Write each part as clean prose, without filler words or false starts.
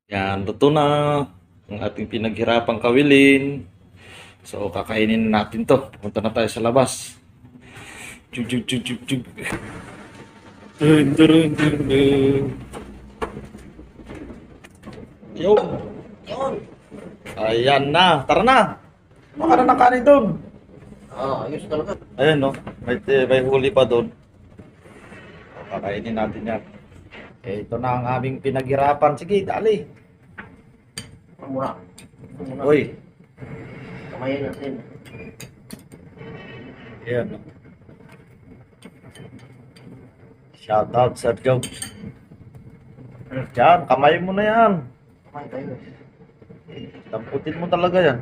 Yan, luto na ang ating pinaghirapang kawilin. So, kakainin natin to. Punta na tayo sa labas. Chug, chug, chug, chug, chug. Dun, dun, dun, dun. Yun. Yun. Ayan na. Tara na. Baka na nakanin doon. Ayos talaga. Ayan, no. May huli pa doon. Kakainin natin yan. Ito na ang aming pinaghirapan. Sige, dali. Mura. Mura. Uy. Kamayin natin. Ayan, no. Shout out, Sergio. Yan, kamay mo na yan. Kamayin tayo. Damputin mo talaga yan.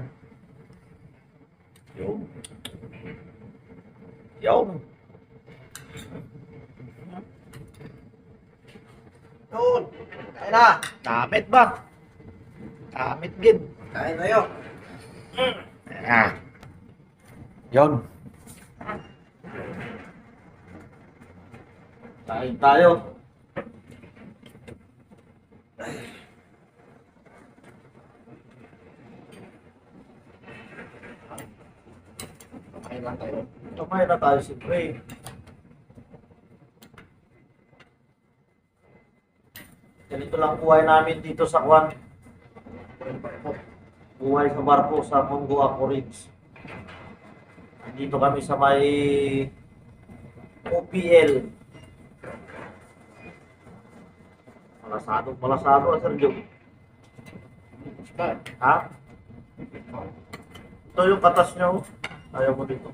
Yun. Yun. Yun. Kain na. Damit ba? Damit gid. Kain tayo. Ah. Yun. Kain tayo. Kain lang tayo. Kumain na tayo siyempre. Ganito lang buhay namin dito sa Kwan. Buhay sa barko sa Munggo Aquarids. Dito kami sa may OPL. Malasado, Sergio. Ha? Ito yung katas nyo. Ayaw mo dito.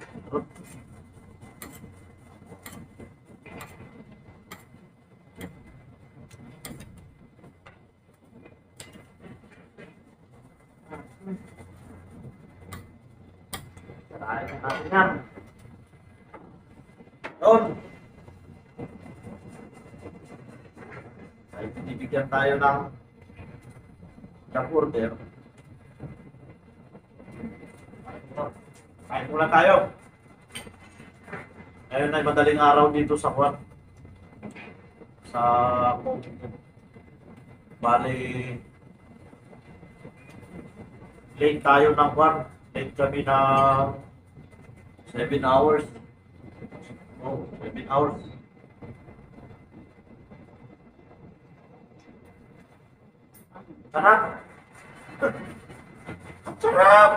Karain na natin yan. Yun. Ay, binibigyan tayo ng order. Kain muna tayo. Ngayon ay madaling araw dito sa Kwan. Sa bali late tayo ng Kwan. Late kami ng 7 hours. Oh, 7 hours. Sarap! Sarap!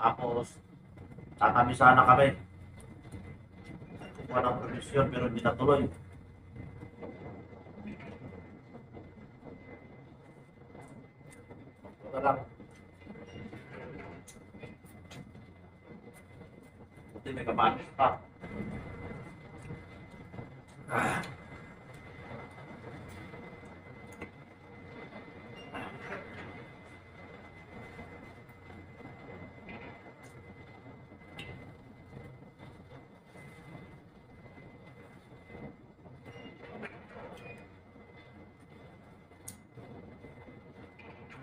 Tapos, tatami sana kami. Kukuha ng provision pero hindi natuloy. Ito lang. Buti may kamatis pa.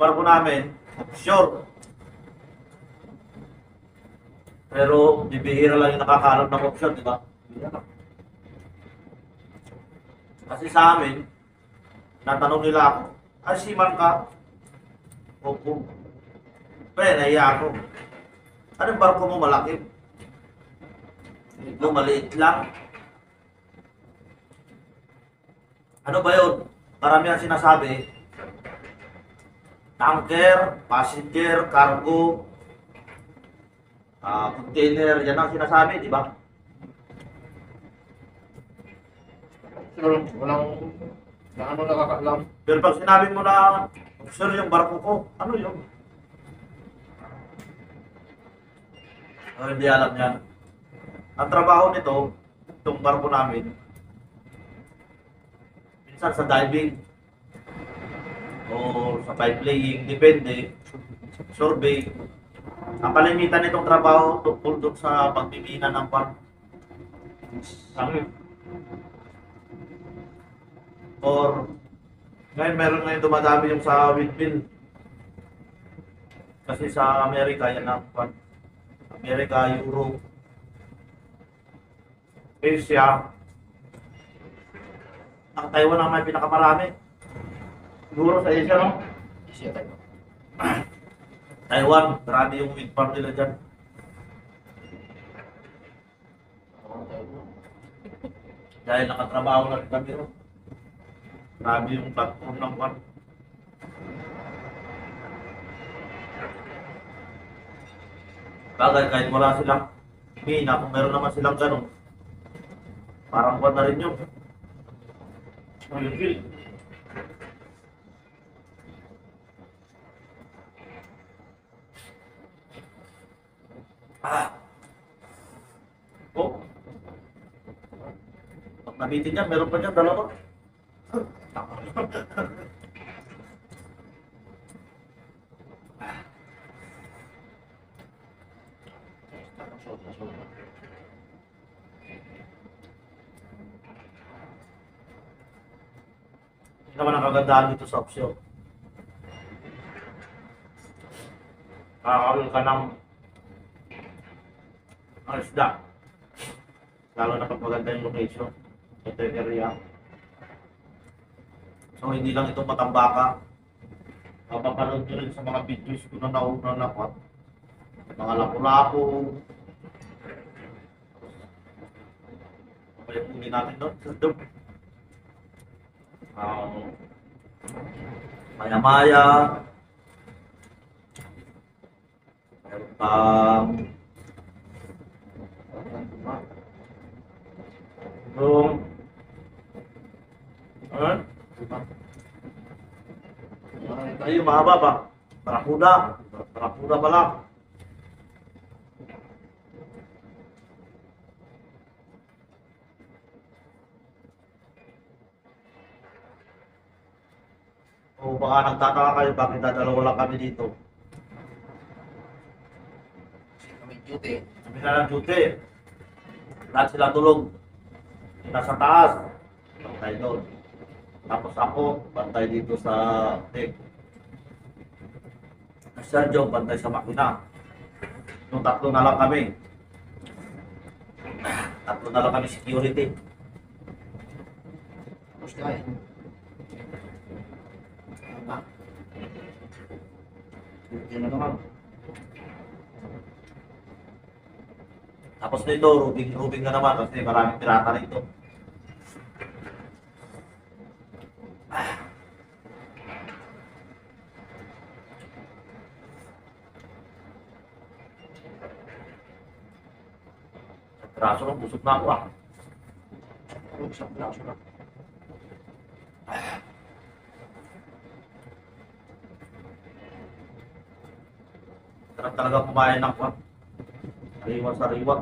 Barko namin, sure. Pero bibihira lang yung nakakaroon ng option, di ba? Kasi sa amin, natanong nila ako, ay seaman ka? Opo. Pre, nahiya ako. Anong barko mo malaki? Ito, maliit lang. Ano ba yun? Karamihan sinasabi, tanker, passenger, cargo, container, yan ang sinasabi, di ba? Sure. Walang ano nakakaalam. Pero pag sinabi mo na, sir, yung barko ko, ano yun? Oh, hindi alam yan. Ang trabaho nito, itong barko namin, minsan sa diving, o sa pipe laying, depende, survey. Ang kalimitan nitong trabaho tungkol doon sa pagmimina ng pan. Or ngayon meron ngayon dumadami yung sa windmill. Kasi sa Amerika, yan ang kwan. Amerika, Europe, Asia. Ang Taiwan ang may pinakamarami. Siguro sa Asia, no? Siya tayo. Taiwan, marami yung wind farm nila dyan. Dahil nakatrabaho na rin kami ron. Marami yung platform ng kwan. Bagay, kahit wala silang mina, kung meron naman silang ganun, parang kwan na rin yun. Oil. Ah. Oh. Pag nabitin niya, meron pa niya, dalawa. Hindi naman ang kagandahan dito sa opsyon. Kakawin ka ng isda. Lalo na pag maganda yung location. Ito yung area. So hindi lang ito matambaka. Mapapanood nyo rin sa mga videos ko na nauna na pa. Mga lapu-lapu. Papayapunin natin doon. Maya-maya. Meron pang tayo mahaba ba? Barakuda. Barakuda pala. O baka nagtataka kayo bakit dadalawa lang kami dito. Kami duty. Kami na lang duty. Lahat sila tulog. Nasa taas. Bantay doon. Tapos ako, bantay dito sa deck. Sergio, bantay sa makina. Yung tatlo na lang kami. Tatlo na lang kami security. Tapos kain. Yun na naman. Tapos nito, rubing na naman kasi maraming pirata rito. Traso lang, busog na ako ah. Isang braso na. Sarap talaga kumain ng kwan. Sariwa-sariwa.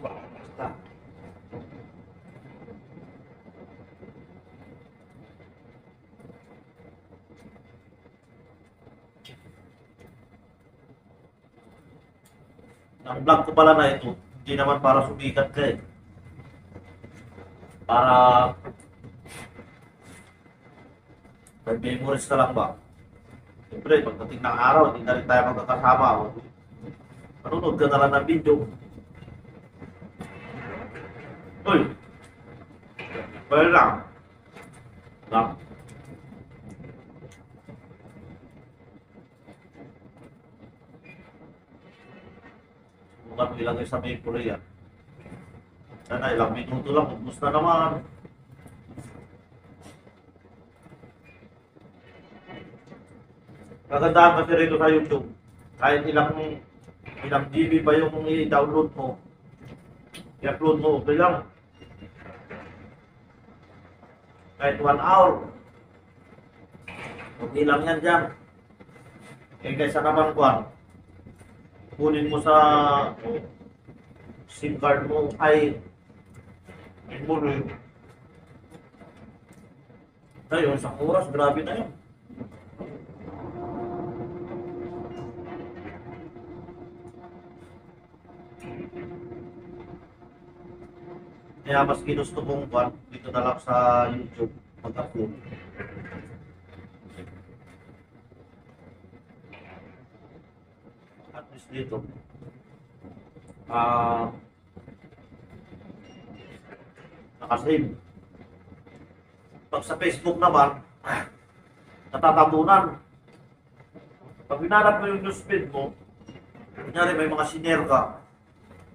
Basta. Ang vlog ko pala na ito, hindi naman para sumikat ka eh. Para may memories ka lang ba? Siyempre, pagdating ng araw, hindi na rin tayo magkakasama. Manunod ka na lang ng video. Uy! Pwede lang. Lang. Subukan mo ilagay sa may pula yan. Sana ilang minuto lang, ubus na naman. Kagandahan kasi rito sa YouTube, kahit ilang GB pa yung i-download mo, i-upload mo, okay lang. Kahit 1 hour, okay lang yan dyan. Eh kaysa naman kwan, kunin mo sa SIM card mo, ay, memory. Ayun, isang oras, grabe na yun. Kaya mas ginusto kong kwan dito na lang sa YouTube. mag-upload. At least dito, nakasave. Pag sa Facebook naman, natatabunan. Pag hinanap mo yung newsfeed mo, kunyari may mga senior ka,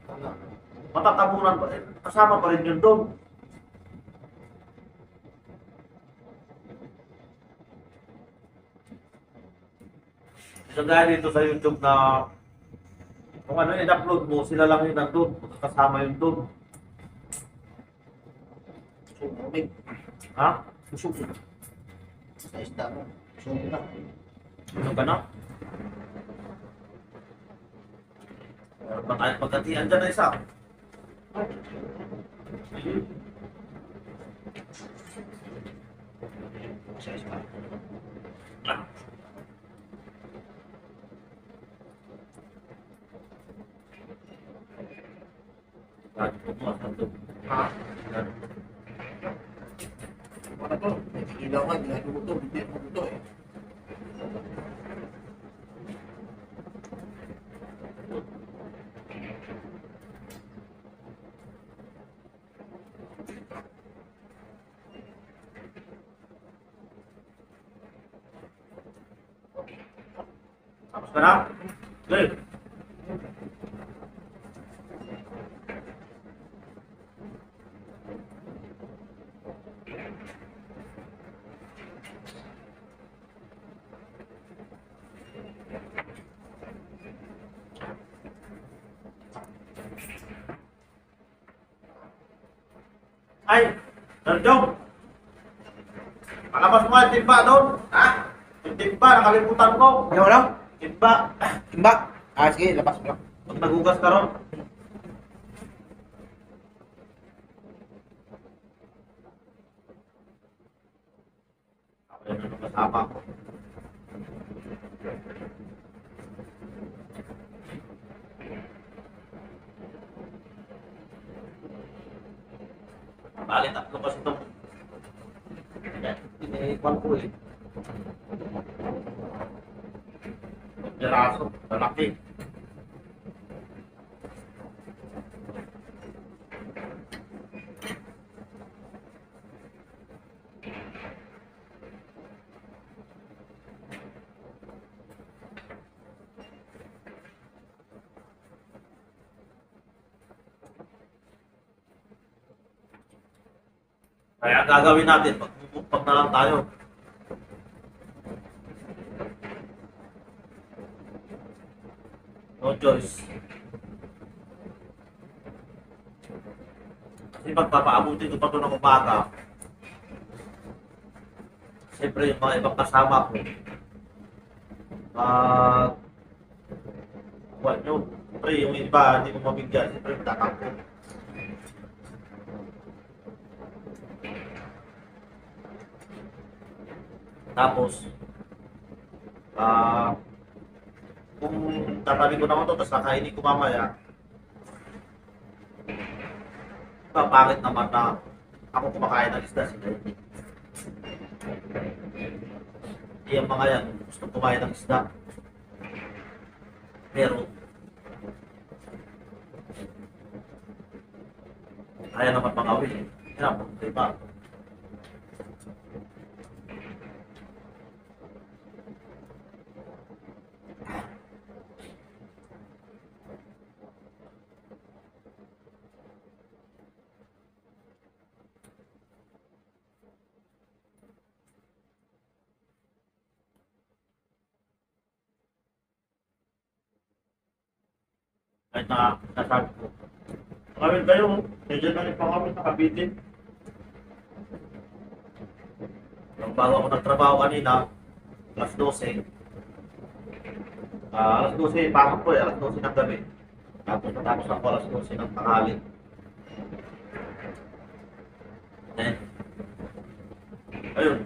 Wala. matatabunan pa, kasama pa rin yun doon. Isa gaya dito sa YouTube na kung ano in-upload mo, sila lang yung nandun, kasama yun doon. Sumumig. Ha? Busog na. Sa isda mo. Busog na. Ano ka na? Pagkatian dyan na isa. Sa isda. Ha? Wala to. May ilaw nga. Ginagawa to. Hindi mo to eh. Tapos ka na? Good. Ay, Darjong! Palabas mo yung timba doon. Ha? Yung timba, nakalimutan ko. Ano, ano? Timba. Timba. Ah, sige. Labas mo lang. Pag nagugas ka ron. Ako yun ang kasama ko. Bali, tatlo kasi itong iniikwan ko eh. Piraso, lalaki. Kaya ang gagawin natin, magpupukpag na lang tayo. No choice. Kasi pagpapaabutin ko pa ito ng umaga, siyempre yung mga ibang kasama ko, buwan nyo, siyempre yung iba hindi mo mabigyan, siyempre tatakbo. Tapos, kung tatabi ko naman ito, tapos nakainin ko mamaya, papangit naman na ako kumakain ng isda sila. Hindi ang mga yan, gusto kumain ng isda. Pero, kaya naman mga awin. Hirap, diba? Kahit na nasabi ko. Kawin kayo, medyo na rin pa kami nakabitin. Nung bago ako nagtrabaho kanina, alas 12. Alas 12, pasok ko eh, alas 12 ng gabi. Tapos natapos ako alas 12 ng tanghali. Then, ayun.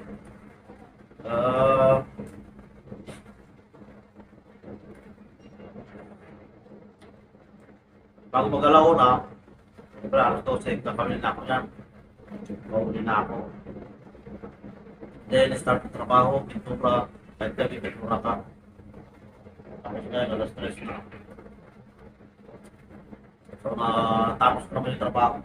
Bago mag-alaw na, siyempre alas 12, kapamilya na ako yan. Pauwi na ako. Then, start ng trabaho, pintura, kahit gabi, pintura ka. Tapos ngayon, alas 3 na. So, tapos ko naman yung trabaho.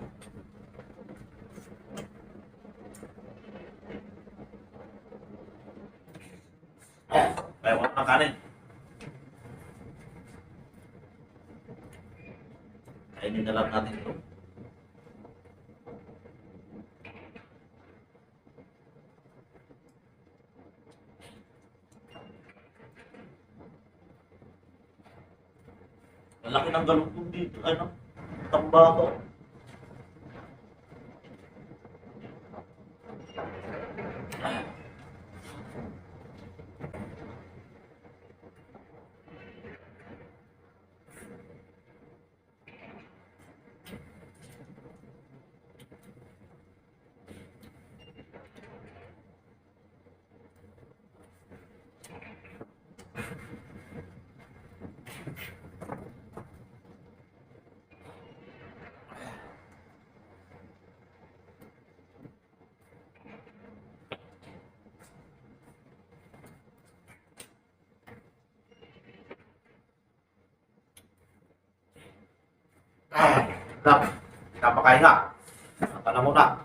Kaya wala na kanin. Kainin na lang natin ito. Ang laki ng galugtong dito. Ano? Tambako. Nak, napakain na. Naka na muna.